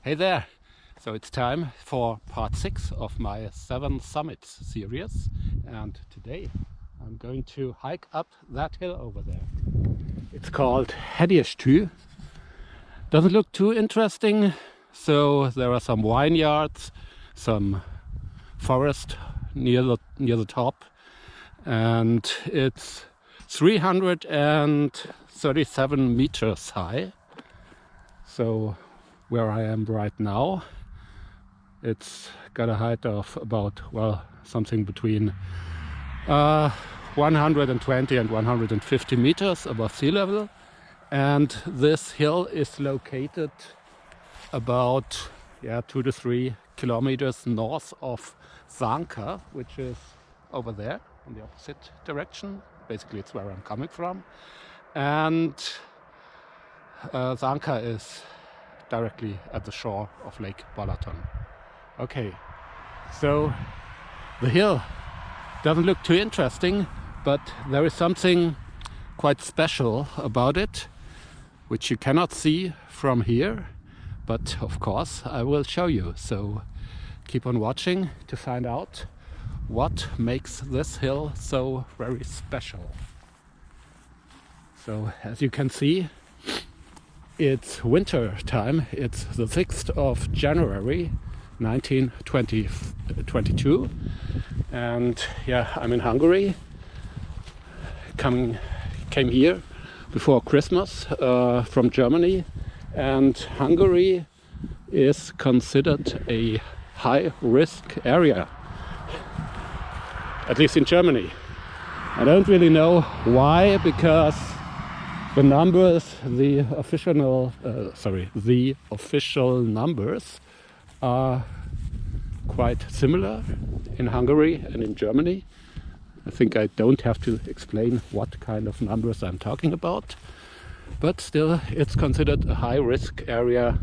Hey there! So it's time for part 6 of my 7 summits series, and today I'm going to hike up that hill over there. It's called Hegyestű. Doesn't look too interesting, so there are some vineyards, some forest near the top, and it's 337 meters high. So where I am right now, it's got a height of about, well, something between 120 and 150 meters above sea level, and this hill is located about 2 to 3 kilometers north of Zánka, which is over there in the opposite direction. Basically it's where I'm coming from, and Zánka is directly at the shore of Lake Balaton. Okay, so the hill doesn't look too interesting, but there is something quite special about it, which you cannot see from here, but of course I will show you. So keep on watching to find out what makes this hill so very special. So as you can see, it's winter time. It's the 6th of January 1922, and I'm in Hungary. Came here before Christmas from Germany, and Hungary is considered a high-risk area, at least in Germany. I don't really know why, because the numbers, the official numbers are quite similar in Hungary and in Germany. I think I don't have to explain what kind of numbers I'm talking about, but still it's considered a high-risk area.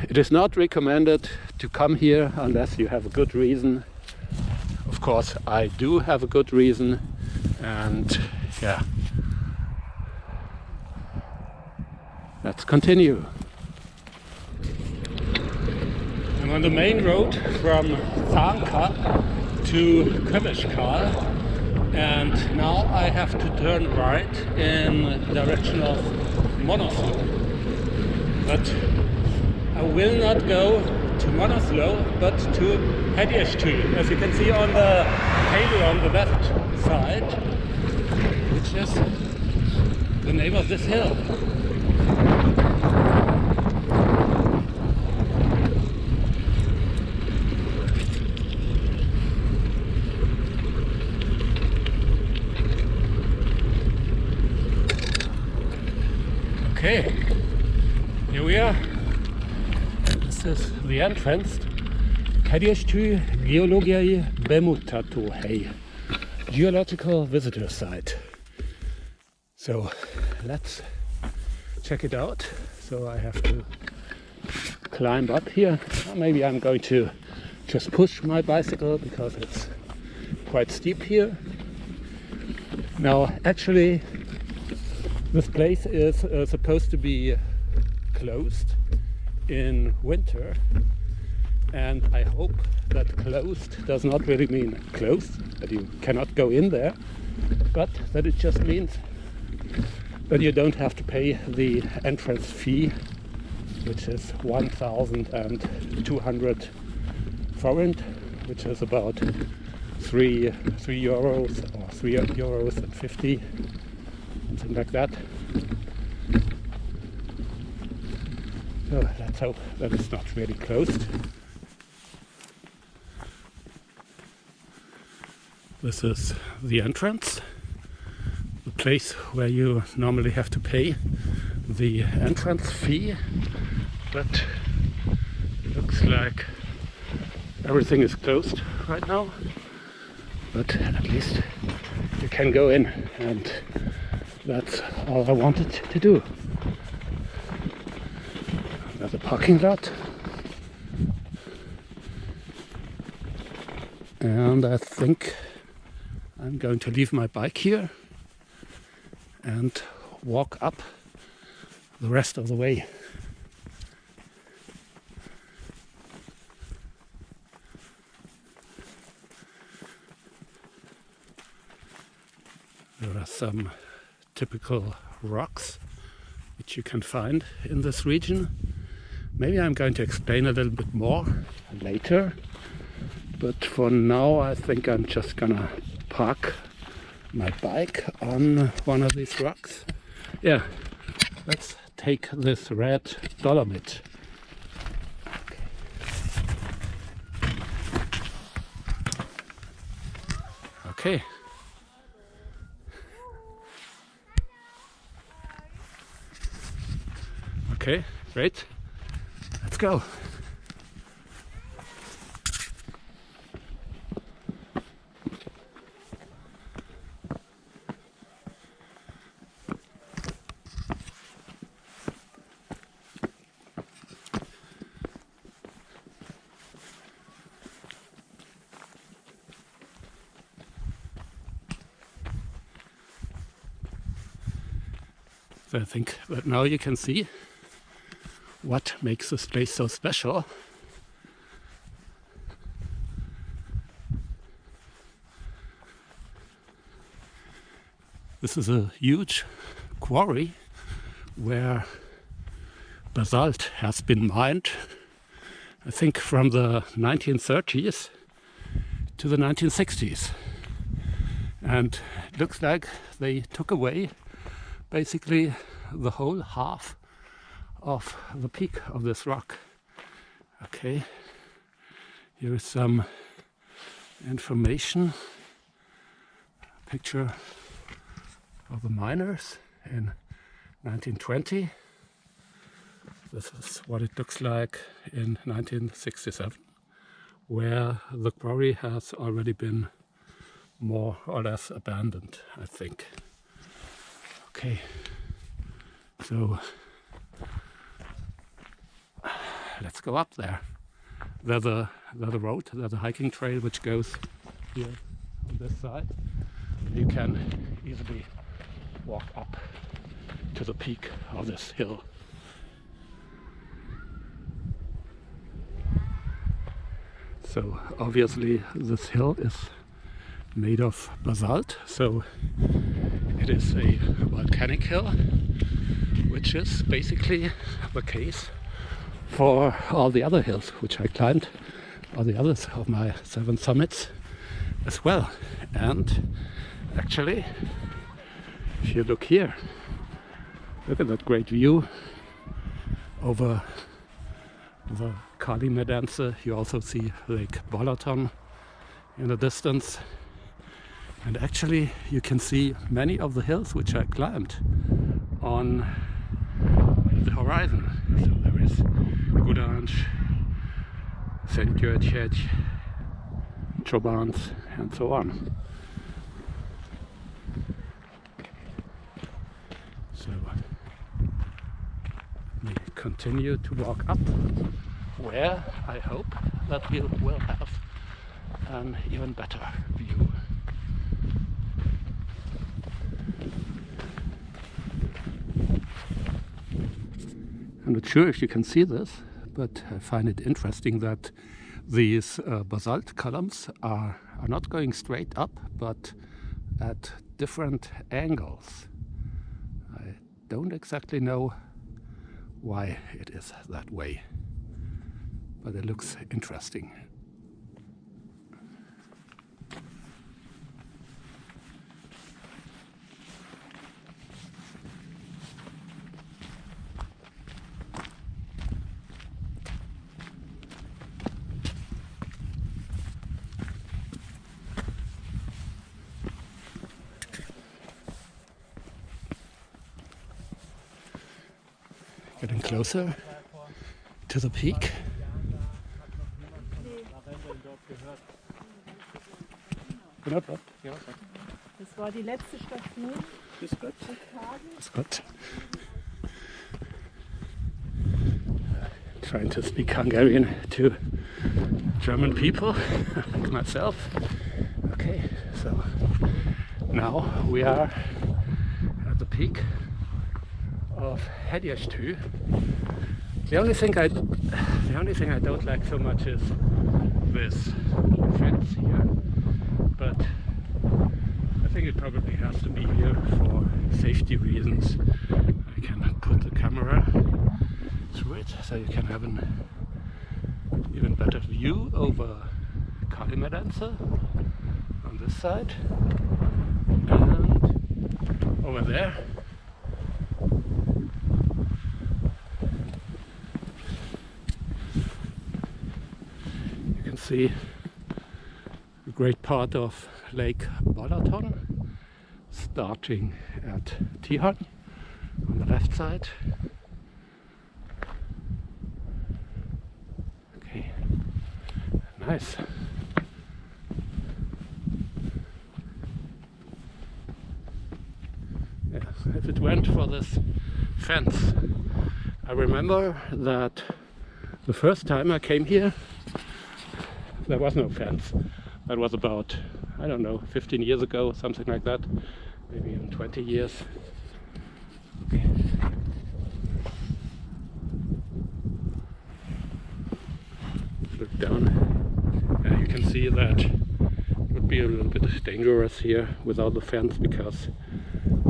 It is not recommended to come here unless you have a good reason. Of course, I do have a good reason, and let's continue. I'm on the main road from Zánka to Hegyestű, and now I have to turn right in the direction of Monoslow. But I will not go to Monoslow, but to Hegyestű, as you can see on the table on the left side, which is the name of this hill. Okay, here we are. This is the entrance. Hegyestű geologiai bemutatóhely, geological visitor site. So let's check it out. So I have to climb up here. Maybe I'm going to just push my bicycle because it's quite steep here. Now actually this place is supposed to be closed in winter, and I hope that closed does not really mean closed, that you cannot go in there, but that it just means that you don't have to pay the entrance fee, which is 1,200 forint, which is about 3 euros or 3 euros and 50, something like that. So let's hope that it's not really closed. This is the entrance, the place where you normally have to pay the entrance fee, but it looks like everything is closed right now, but at least you can go in, and that's all I wanted to do. There's a parking lot, and I think I'm going to leave my bike here and walk up the rest of the way. There are some typical rocks which you can find in this region. Maybe I'm going to explain a little bit more later, but for now I think I'm just gonna park my bike on one of these rocks. Yeah, let's take this red dolomite. Okay. Okay, great. Let's go. So I think that now you can see what makes this place so special. This is a huge quarry where basalt has been mined, I think from the 1930s to the 1960s. And it looks like they took away basically the whole half of the peak of this rock. Okay, here is some information, picture of the miners in 1920. This is what it looks like in 1967, where the quarry has already been more or less abandoned, I think. Okay, so let's go up there. There's a road, there's a hiking trail which goes here on this side. You can easily walk up to the peak of this hill. So obviously this hill is made of basalt, so it is a volcanic hill, which is basically the case for all the other hills which I climbed, all the others of my 7 summits as well. And actually, if you look here, look at that great view over the Quarry Meadancer. You also see Lake Balaton in the distance. And actually you can see many of the hills which I climbed on the horizon. So there is Gudange, St. George, Chobans and so on. So we continue to walk up, where I hope that we will have an even better view. I'm not sure if you can see this, but I find it interesting that these basalt columns are not going straight up, but at different angles. I don't exactly know why it is that way, but it looks interesting. Getting closer to the peak. Das war die letzte Station. Grüß Gott. Grüß Gott. Trying to speak Hungarian to German people like myself. Okay, so now we are at the peak of Hegyestű. The only thing I don't like so much is this fence here, but I think it probably has to be here for safety reasons. I can put the camera through it so you can have an even better view over Kalimedense on this side, and over there you can see a great part of Lake Balaton, starting at Tihon on the left side. Okay, nice. Yeah, if it went for this fence, I remember that the first time I came here there was no fence. That was about, I don't know, 15 years ago, something like that, maybe even 20 years. Okay. Look down, and you can see that it would be a little bit dangerous here without the fence, because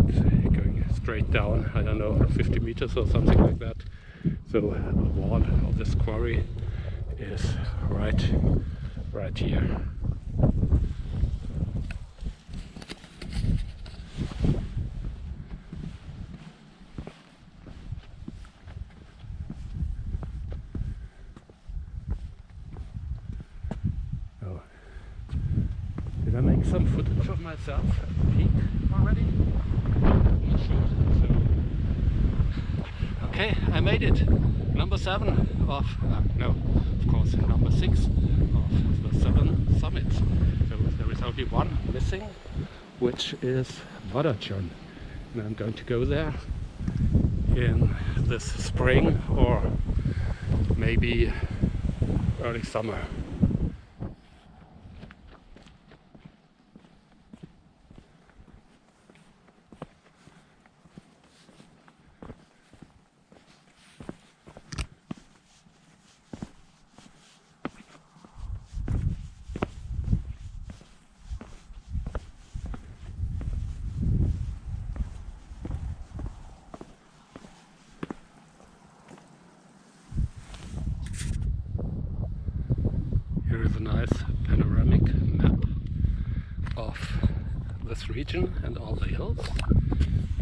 it's going straight down, I don't know, 50 meters or something like that. So the wall of this quarry is right here. Oh, did I make some footage of myself at the peak already? Okay, I made it. Number 7 of, no, of course, number 6 of the 7 summits. So there is only one missing, which is Balaton. And I'm going to go there in this spring or maybe early summer. Here is a nice panoramic map of this region and all the hills.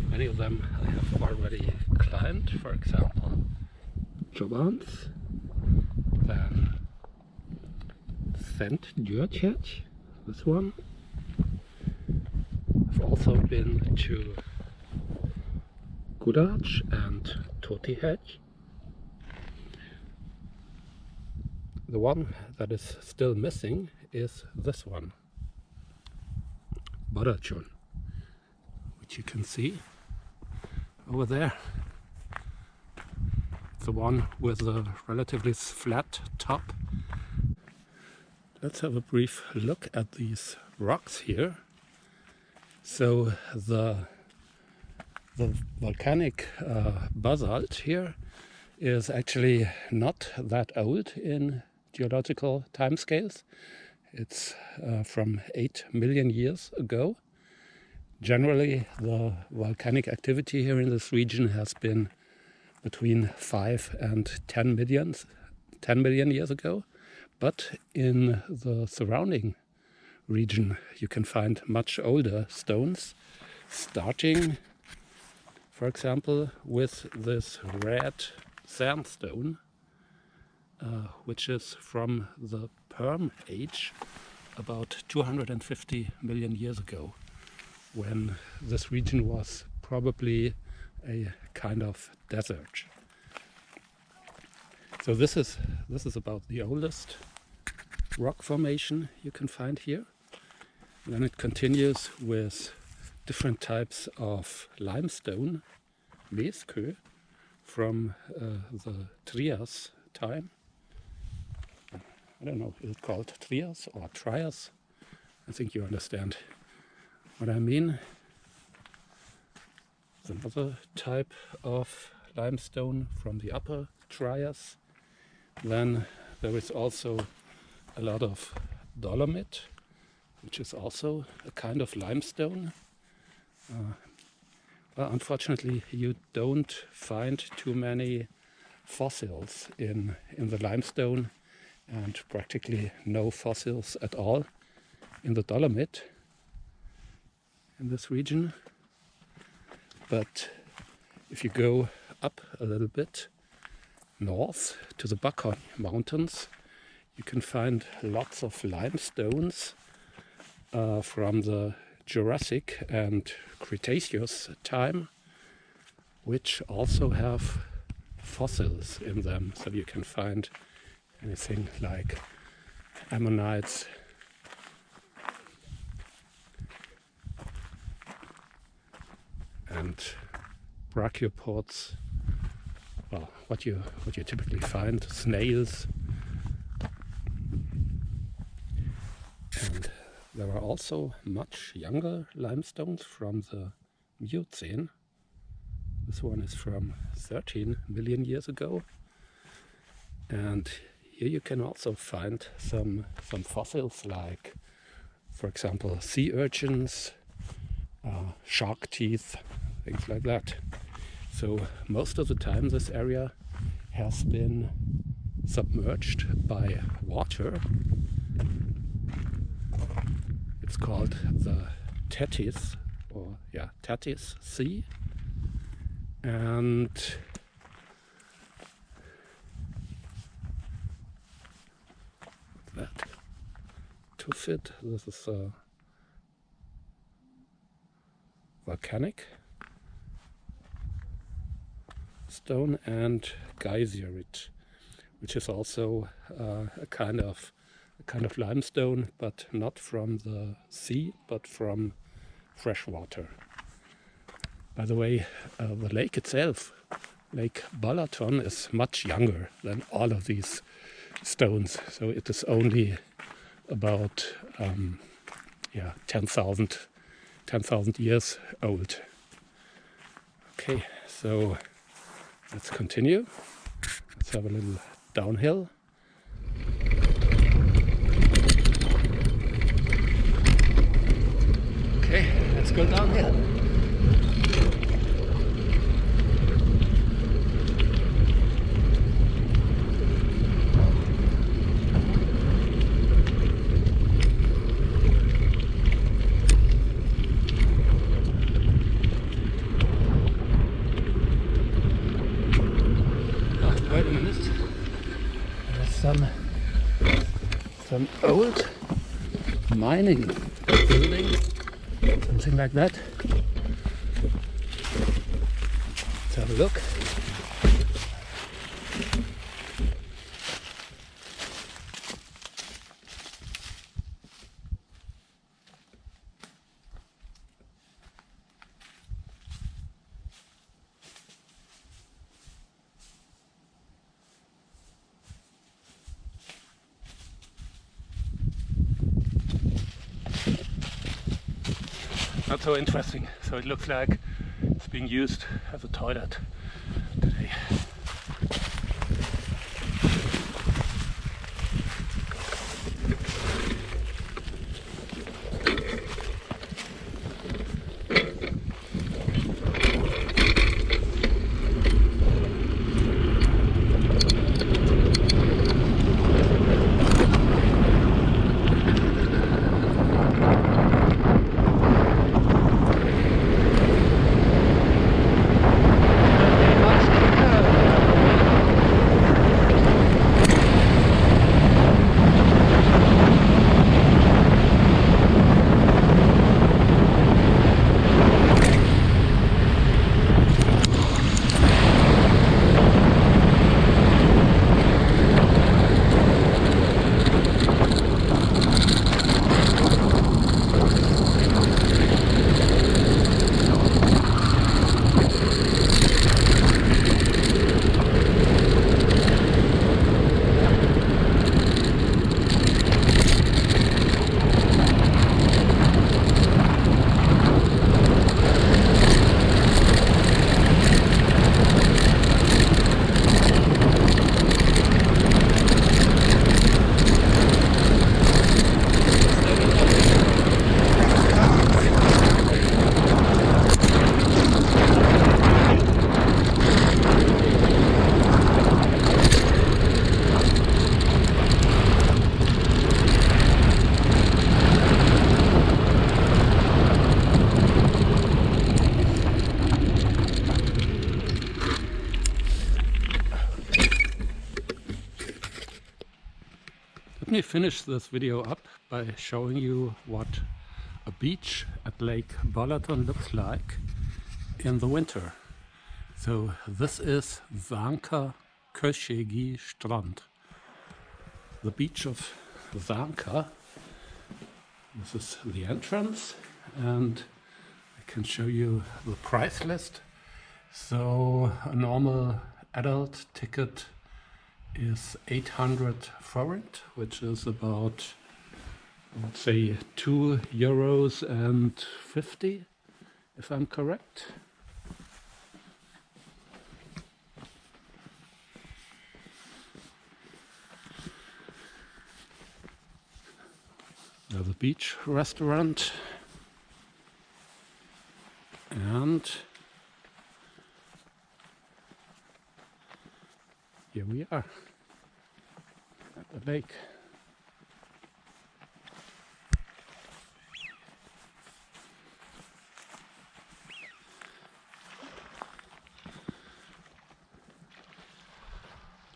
Many of them I have already climbed, for example, Jobans, then St. George, this one. I've also been to Gudach and Totihedge. The one that is still missing is this one, Balaton, which you can see over there. It's the one with the relatively flat top. Let's have a brief look at these rocks here. So the volcanic basalt here is actually not that old in geological timescales. It's from 8 million years ago. Generally, the volcanic activity here in this region has been between 5 and 10 million years ago. But in the surrounding region, you can find much older stones, starting, for example, with this red sandstone, which is from the Perm age, about 250 million years ago, when this region was probably a kind of desert. So this is about the oldest rock formation you can find here. And then it continues with different types of limestone, Meskö, from the Trias time. I don't know, is it called Trias or Trias? I think you understand what I mean. There's another type of limestone from the upper Trias. Then there is also a lot of dolomite which is also a kind of limestone. Well, unfortunately, you don't find too many fossils in the limestone, and practically no fossils at all in the Dolomite in this region. But if you go up a little bit north to the Balaton Mountains, you can find lots of limestones from the Jurassic and Cretaceous time, which also have fossils in them. So you can find anything like ammonites, and brachiopods. Well, what you typically find, snails. And there are also much younger limestones from the Miocene. This one is from 13 million years ago. And here you can also find some fossils, like, for example, sea urchins, shark teeth, things like that. So most of the time this area has been submerged by water. It's called the Tethys, or Tethys Sea. And that tuffet, this is a volcanic stone, and geyserite, which is also a kind of limestone, but not from the sea, but from fresh water. By the way, the lake itself, Lake Balaton, is much younger than all of these stones. So it is only about 10,000 years old. Okay, so let's continue. Let's have a little downhill. Okay, let's go downhill. Wait a minute. There's some old mining building, something like that. Let's have a look. Not so interesting. So it looks like it's being used as a toilet today. Much quicker. me finish this video up by showing you what a beach at Lake Balaton looks like in the winter. So this is Zánka Strand, the beach of Zánka. This is the entrance, and I can show you the price list. So a normal adult ticket is 800 forint, which is about, let's say, €2.50, if I'm correct. There's a beach restaurant, and here we are at the lake.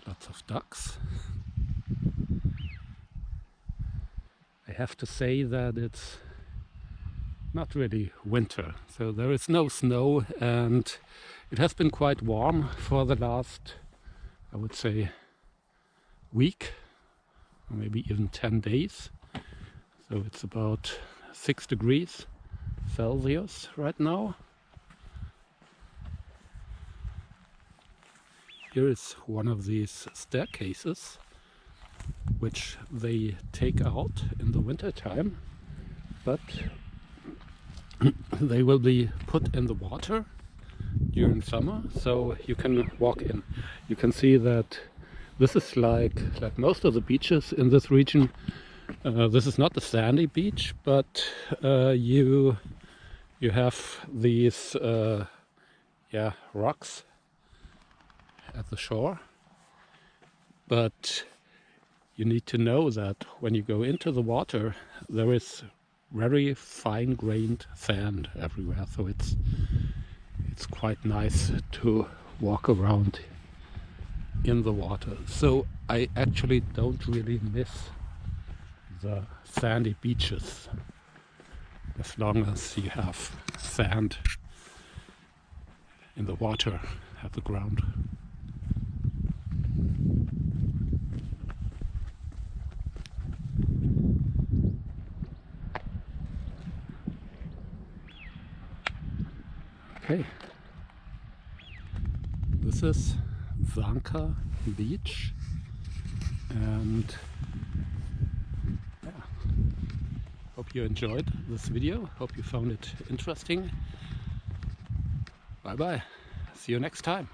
Lots of ducks. I have to say that it's not really winter, so there is no snow, and it has been quite warm for the last, I would say, week, or maybe even 10 days. So it's about 6 degrees Celsius right now. Here is one of these staircases which they take out in the winter time, but they will be put in the water during summer, so you can walk in. You can see that this is like most of the beaches in this region. This is not a sandy beach, but you have these rocks at the shore. But you need to know that when you go into the water, there is very fine-grained sand everywhere, so it's quite nice to walk around in the water. So I actually don't really miss the sandy beaches as long as you have sand in the water at the ground. Okay, this is Vlanka Beach, and hope you enjoyed this video, hope you found it interesting. Bye bye, see you next time.